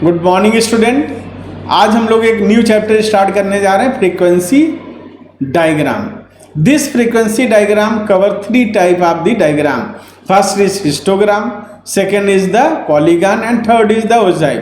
Good morning student. आज हम लोग एक न्यू चैप्टर स्टार्ट करने जा रहे हैं, frequency diagram. This frequency diagram cover 3 type of the diagram. First is histogram, second is the polygon and third is the ogive.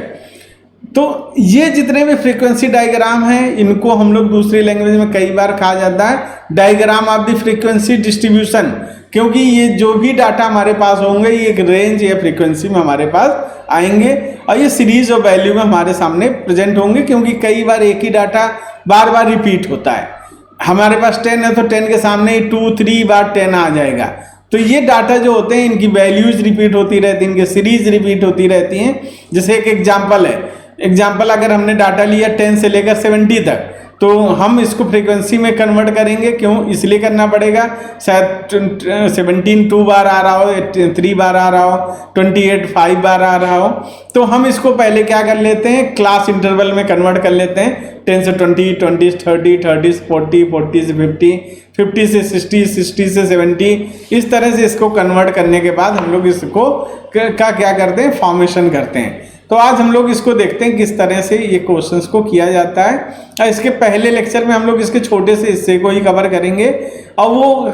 तो ये जितने भी फ्रीक्वेंसी डायग्राम हैं इनको हम लोग दूसरी लैंग्वेज में कई बार कहा जाता है diagram of the frequency distribution, क्योंकि ये जो भी डाटा हमारे पास होंगे ये एक रेंज या फ्रीक्वेंसी में हमारे पास आएंगे और ये सीरीज ऑफ वैल्यू में हमारे सामने प्रेजेंट होंगे, क्योंकि कई बार एक ही डाटा बार बार रिपीट होता है। हमारे पास 10 है तो 10 के सामने 2-3 बार 10 आ जाएगा। तो ये डाटा जो होते हैं इनकी वैल्यूज रिपीट होती रहती हैं, इनकी सीरीज रिपीट होती रहती हैं। जैसे एक एग्जाम्पल है, अगर हमने डाटा लिया 10 से लेकर 70 तक, तो हम इसको फ्रीक्वेंसी में कन्वर्ट करेंगे। क्यों? इसलिए करना पड़ेगा, शायद 17 2 बार आ रहा हो, 3 बार आ रहा हो, 28 5 बार आ रहा हो। तो हम इसको पहले क्या कर लेते हैं, क्लास इंटरवल में कन्वर्ट कर लेते हैं। 10 से 20, 20 से 30, 30 से 40, 40 से 50, 50 से 60, 60 से 70। इस तरह से इसको कन्वर्ट करने के बाद हम लोग इसको क्या करते हैं, फॉर्मेशन करते हैं। तो आज हम लोग इसको देखते हैं किस तरह से ये क्वेश्चंस को किया जाता है। और इसके पहले लेक्चर में हम लोग इसके छोटे से हिस्से को ही कवर करेंगे और वो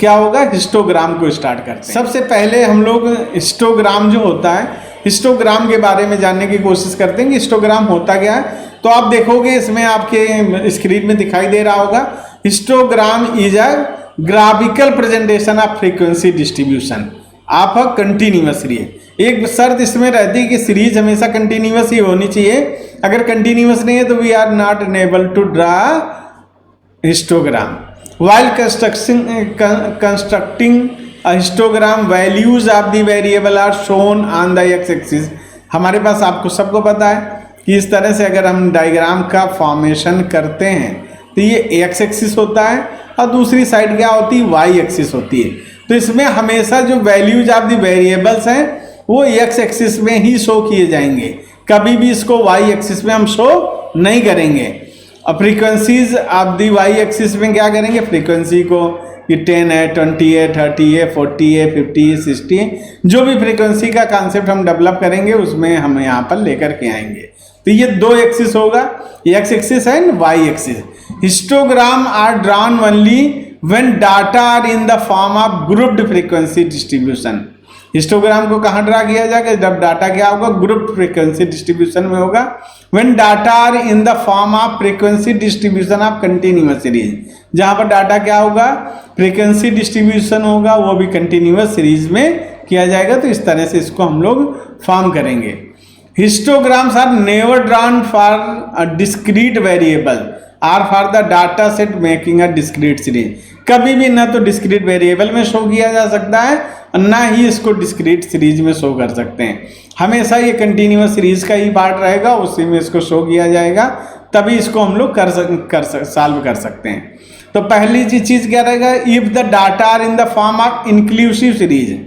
क्या होगा, हिस्टोग्राम को स्टार्ट करते हैं। सबसे पहले हम लोग हिस्टोग्राम जो होता है, हिस्टोग्राम के बारे में जानने की कोशिश करते हैं कि हिस्टोग्राम होता क्या है। तो आप देखोगे इसमें आपके स्क्रीन में दिखाई दे रहा होगा, histogram is a graphical presentation of frequency distribution of a continuous series. एक शर्त इसमें रहती है कि सीरीज हमेशा कंटिन्यूअस ही होनी चाहिए। अगर कंटिन्यूअस नहीं है तो we are not enable to draw histogram. While constructing a histogram, values of the variable are shown on the X axis. हमारे पास आपको सबको पता है कि इस तरह से अगर हम डायग्राम का फॉर्मेशन करते हैं तो ये एक्स एक्सिस होता है और दूसरी साइड क्या होती है, वाई एक्सिस होती है। तो इसमें हमेशा जो वैल्यूज ऑफ द वेरिएबल्स हैं वो एक्स एक्सिस में ही शो किए जाएंगे, कभी भी इसको वाई एक्सिस में हम शो नहीं करेंगे। और frequencies of the Y axis में क्या करेंगे, फ्रीक्वेंसी को ये 10 है, 20 है, 30 है, 40 है, 50 है, 60 है, जो भी फ्रीक्वेंसी का कॉन्सेप्ट हम डेवलप करेंगे उसमें हम यहाँ पर लेकर के आएंगे। तो ये 2 एक्सिस होगा, X axis and Y axis. Histogram are drawn only when data are in the form of grouped frequency distribution. Histogram को कहाँ ड्रा किया जाएगा, जब डाटा क्या होगा, ग्रुप फ्रीक्वेंसी डिस्ट्रीब्यूशन में होगा। When data are in the form of frequency distribution of continuous series, जहाँ पर डाटा क्या होगा, फ्रीक्वेंसी डिस्ट्रीब्यूशन होगा, वो भी कंटिन्यूअस सीरीज में किया जाएगा। तो इस तरह से इसको हम लोग फॉर्म करेंगे। Histograms are never drawn for a discrete variable or for the data set making a discrete series. कभी भी ना तो डिस्क्रीट वेरिएबल में शो किया जा सकता है और ना ही इसको डिस्क्रीट सीरीज में शो कर सकते हैं। हमेशा ये कंटिन्यूअस सीरीज का ही पार्ट रहेगा, उसी में इसको शो किया जाएगा, तभी इसको हम लोग सॉल्व कर सकते हैं। तो पहली चीज क्या रहेगा, if the data are in the form of inclusive series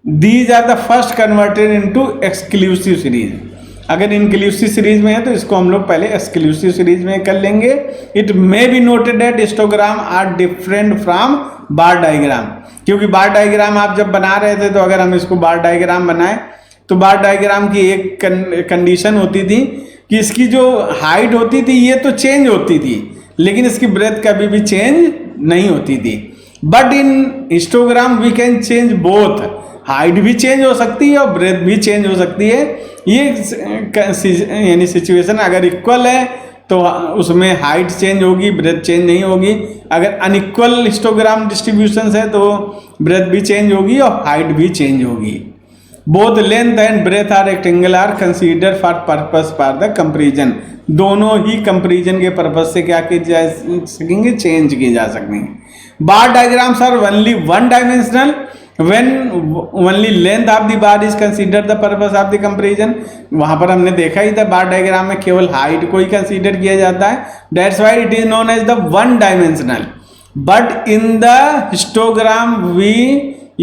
these are the first converted into exclusive series. अगर इंक्लूसिव सीरीज में है तो इसको हम लोग पहले एक्सक्लूसिव सीरीज में कर लेंगे। It may be noted that histogram are different from bar diagram, क्योंकि बार डायग्राम आप जब बना रहे थे तो अगर हम इसको बार डायग्राम बनाए तो बार डायग्राम की एक कंडीशन होती थी कि इसकी जो हाइट होती थी ये तो चेंज होती थी, लेकिन इसकी ब्रेथ कभी भी चेंज नहीं होती थी। But in histogram we can change both, height भी चेंज हो सकती है और ब्रेथ भी चेंज हो सकती है। ये यानी सिचुएशन अगर इक्वल है तो उसमें हाइट चेंज होगी, ब्रेथ चेंज नहीं होगी। अगर अनइक्वल हिस्टोग्राम डिस्ट्रीब्यूशन है तो ब्रेथ भी चेंज होगी और हाइट भी चेंज होगी। Both length and breadth are rectangle are consider for purpose for the comparison. दोनों ही कंपेरिजन के पर्पस से क्या किए जा सकेंगे, चेंज किए जा सकेंगे। Bar diagrams are only one dimensional when only length of the bar is considered the purpose of the comparison। वहां पर हमने देखा ही था बार डायग्राम में केवल हाइट को ही कंसीडर किया जाता है। That's why it is known as the one dimensional, but in the histogram we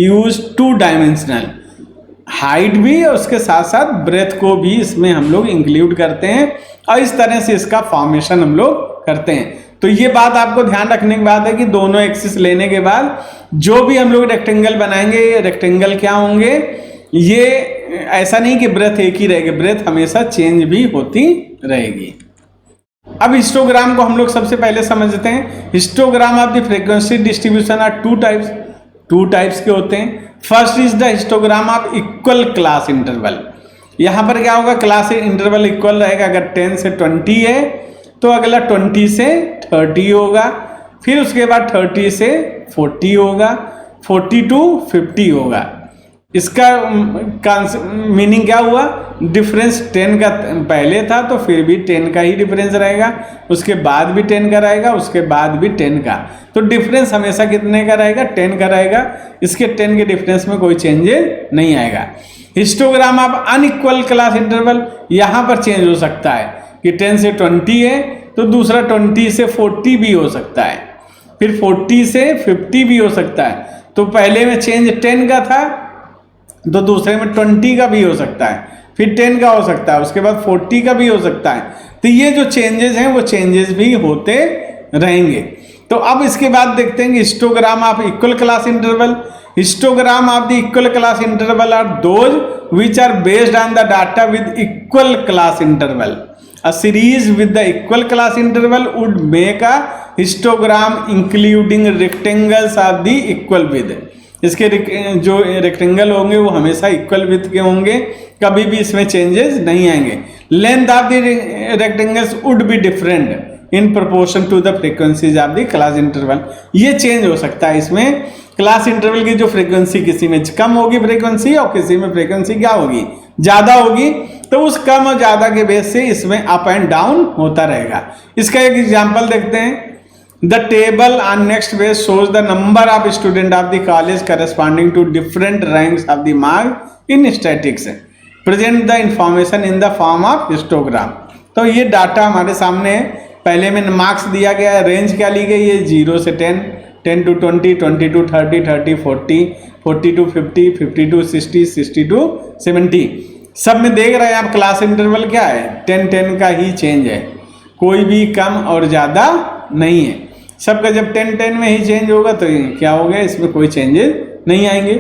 use 2 dimensional। Height भी और उसके साथ साथ ब्रेथ को भी इसमें हम लोग इंक्लूड करते हैं और इस तरह से इसका फॉर्मेशन हम लोग करते हैं। तो ये बात आपको ध्यान रखने की बात है कि दोनों एक्सिस लेने के बाद जो भी हम लोग रेक्टेंगल बनाएंगे, रेक्टेंगल क्या होंगे, ये ऐसा नहीं कि ब्रेथ एक ही रहेगी, ब्रेथ हमेशा चेंज भी होती रहेगी। अब हिस्टोग्राम को हम लोग सबसे पहले समझते हैं। Histogram of the frequency distribution are two types के होते हैं। First is the histogram of equal class interval. यहाँ पर क्या होगा, क्लास इंटरवल इक्वल रहेगा। अगर 10 से 20 है तो अगला 20 से 30 होगा, फिर उसके बाद 30 से 40 होगा, 40 to 50 होगा। इसका मीनिंग क्या हुआ, डिफरेंस 10 का पहले था तो फिर भी 10 का ही डिफरेंस रहेगा, उसके बाद भी 10 का रहेगा, उसके बाद भी 10 का, तो डिफरेंस हमेशा कितने का रहेगा, 10 का रहेगा। इसके 10 के डिफरेंस में कोई चेंजेस नहीं आएगा। Histogram of unequal class interval, यहाँ पर चेंज हो सकता है कि 10 से 20 है तो दूसरा 20 से 40 भी हो सकता है, फिर 40 से 50 भी हो सकता है। तो पहले में चेंज 10 का था तो दूसरे में 20 का भी हो सकता है, फिर 10 का हो सकता है, उसके बाद 40 का भी हो सकता है। तो ये जो चेंजेस हैं वो चेंजेस भी होते रहेंगे। तो अब इसके बाद देखते हैं कि histogram of equal class interval. Histogram of the equal class interval are those which are based on the data with equal class interval. A series with the equal class interval would make a histogram including rectangles of the equal width। इसके जो rectangle होंगे वो हमेशा equal width के होंगे, कभी भी इसमें चेंजेस नहीं आएंगे। Length of the rectangles would be different in proportion to the frequencies of the class interval. ये चेंज हो सकता है इसमें, क्लास इंटरवल की जो फ्रीक्वेंसी किसी में कम होगी फ्रीक्वेंसी और किसी में फ्रीक्वेंसी क्या होगी, ज़्यादा होगी, तो उस कम और ज़्यादा के बेस से इसमें अप एंड डाउन होता रहेगा। इसका एक एग्जाम्पल देखते हैं। The table on next page shows the number of student of the college corresponding to different ranks of the mark in statics present the information in the form of histogram. तो ये data हमारे सामने है, पहले में marks दिया गया है, रेंज क्या ली गई है 0 से 10, 10 to 20, 20 to 30, 30 40, 40 to 50, 50 to 60, 60 to 70। सब में देख रहे हैं आप क्लास इंटरवल क्या है, 10 का ही चेंज है, कोई भी कम और ज़्यादा नहीं है। सबका जब 10 में ही चेंज होगा तो क्या हो गया, इसमें कोई चेंजेस नहीं आएंगे।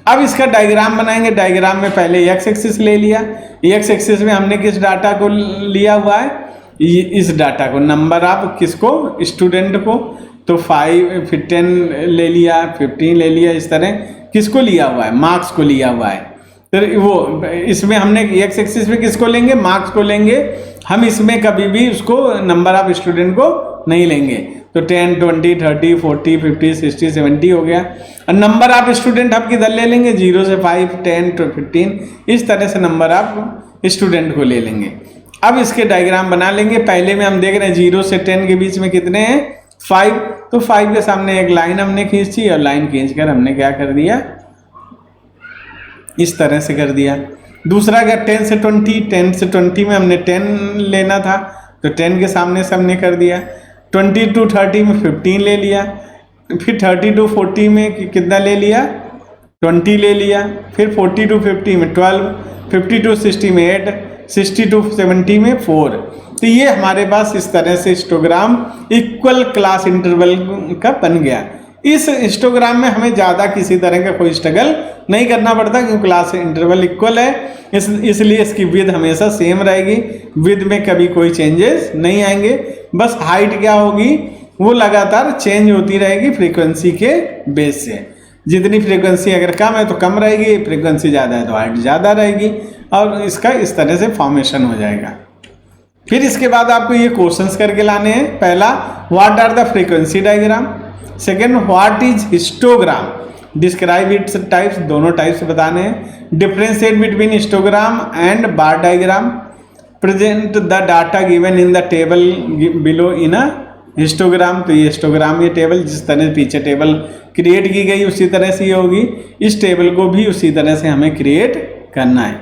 अब इसका डायग्राम बनाएंगे। डायग्राम में पहले एक्स एक्सिस ले लिया, एक्स एक्सिस में हमने किस डाटा को लिया हुआ है, इस डाटा को, नंबर ऑफ किसको, स्टूडेंट को, तो 5 फिर 10 ले लिया, 15 ले लिया, इस तरह किसको लिया हुआ है, मार्क्स को लिया हुआ है। तो वो इसमें हमने एक्स एक्सिस में किसको लेंगे, मार्क्स को लेंगे। हम इसमें कभी भी उसको नंबर ऑफ स्टूडेंट को नहीं लेंगे। तो 10, 20, 30, 40, 50, 60, 70 हो गया। और नंबर ऑफ स्टूडेंट हम किधर ले लेंगे, 0 से 5, 10 to 15, इस तरह से नंबर ऑफ स्टूडेंट को ले लेंगे। अब इसके डायग्राम बना लेंगे। पहले में हम देख रहे हैं 0 से 10 के बीच में कितने हैं, 5, तो 5 के सामने एक लाइन हमने खींची और लाइन खींचकर हमने क्या कर दिया, इस तरह से कर दिया। दूसरा क्या, 10 से 20, 10 से 20 में हमने 10 लेना था तो 10 के सामने से हमने कर दिया। 20 to 30 में 15 ले लिया, फिर 30 to 40 में कितना ले लिया, 20 ले लिया, फिर 40 to 50 में 12, 50 to 60 में 8, 60 to 70 में 4। तो ये हमारे पास इस तरह से हिस्टोग्राम इक्वल क्लास इंटरवल का बन गया। इस हिस्टोग्राम में हमें ज़्यादा किसी तरह का कोई स्ट्रगल नहीं करना पड़ता क्योंकि क्लास इंटरवल इक्वल है, इसलिए इसकी विड्थ हमेशा सेम रहेगी, विड्थ में कभी कोई चेंजेस नहीं आएंगे। बस हाइट क्या होगी वो लगातार चेंज होती रहेगी फ्रीक्वेंसी के बेस से। जितनी फ्रीक्वेंसी अगर कम है तो कम रहेगी, फ्रीक्वेंसी ज़्यादा है तो हाइट ज़्यादा रहेगी, और इसका इस तरह से फॉर्मेशन हो जाएगा। फिर इसके बाद आपको ये क्वेश्चंस करके लाने हैं। पहला, what are the frequency diagram. Second, what is histogram, describe its types, दोनों टाइप्स बताने हैं। Differentiate between histogram and bar diagram. Present the data given in the table below in a histogram. तो ये histogram, ये table जिस तरह से पीछे टेबल क्रिएट की गई उसी तरह से ये होगी, इस टेबल को भी उसी तरह से हमें क्रिएट करना है।